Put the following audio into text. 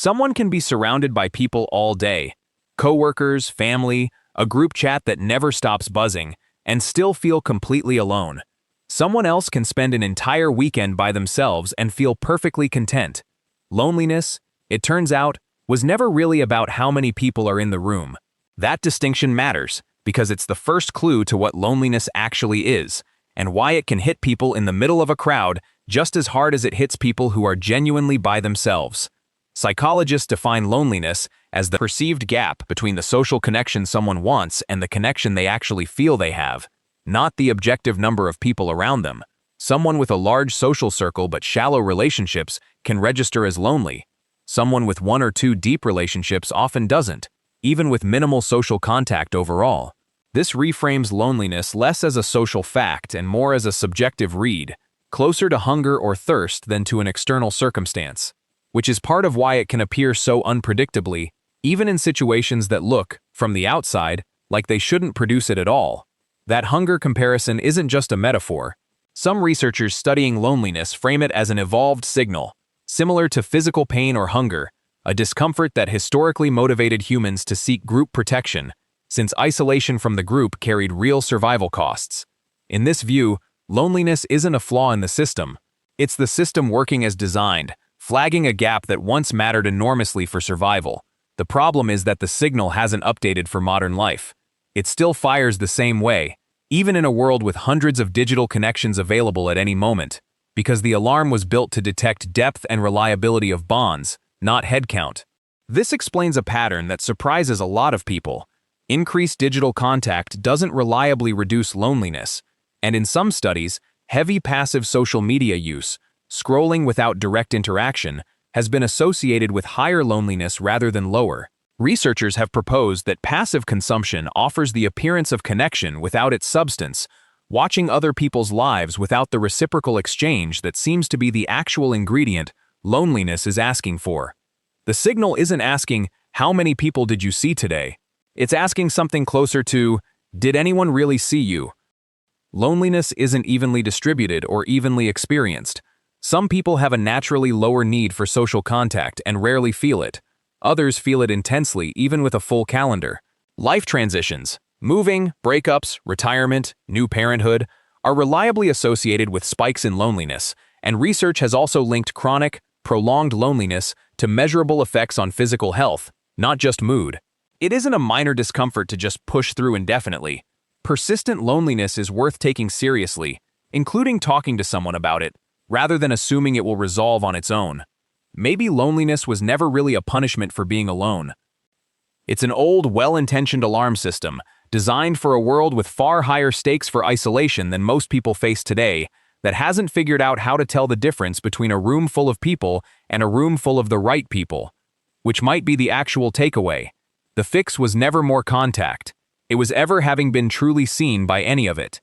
Someone can be surrounded by people all day, coworkers, family, a group chat that never stops buzzing, and still feel completely alone. Someone else can spend an entire weekend by themselves and feel perfectly content. Loneliness, it turns out, was never really about how many people are in the room. That distinction matters because it's the first clue to what loneliness actually is and why it can hit people in the middle of a crowd just as hard as it hits people who are genuinely by themselves. Psychologists define loneliness as the perceived gap between the social connection someone wants and the connection they actually feel they have, not the objective number of people around them. Someone with a large social circle but shallow relationships can register as lonely. Someone with one or two deep relationships often doesn't, even with minimal social contact overall. This reframes loneliness less as a social fact and more as a subjective read, closer to hunger or thirst than to an external circumstance, which is part of why it can appear so unpredictably, even in situations that look, from the outside, like they shouldn't produce it at all. That hunger comparison isn't just a metaphor. Some researchers studying loneliness frame it as an evolved signal, similar to physical pain or hunger, a discomfort that historically motivated humans to seek group protection, since isolation from the group carried real survival costs. In this view, loneliness isn't a flaw in the system. It's the system working as designed, flagging a gap that once mattered enormously for survival. The problem is that the signal hasn't updated for modern life. It still fires the same way, even in a world with hundreds of digital connections available at any moment, because the alarm was built to detect depth and reliability of bonds, not headcount. This explains a pattern that surprises a lot of people. Increased digital contact doesn't reliably reduce loneliness, and in some studies, heavy passive social media use, scrolling without direct interaction, has been associated with higher loneliness rather than lower. Researchers have proposed that passive consumption offers the appearance of connection without its substance, watching other people's lives without the reciprocal exchange that seems to be the actual ingredient loneliness is asking for. The signal isn't asking, "How many people did you see today?" It's asking something closer to, "Did anyone really see you?" Loneliness isn't evenly distributed or evenly experienced. Some people have a naturally lower need for social contact and rarely feel it. Others feel it intensely even with a full calendar. Life transitions, moving, breakups, retirement, new parenthood, are reliably associated with spikes in loneliness, and research has also linked chronic, prolonged loneliness to measurable effects on physical health, not just mood. It isn't a minor discomfort to just push through indefinitely. Persistent loneliness is worth taking seriously, including talking to someone about it, rather than assuming it will resolve on its own. Maybe loneliness was never really a punishment for being alone. It's an old, well-intentioned alarm system, designed for a world with far higher stakes for isolation than most people face today, that hasn't figured out how to tell the difference between a room full of people and a room full of the right people, which might be the actual takeaway. The fix was never more contact. It was ever having been truly seen by any of it.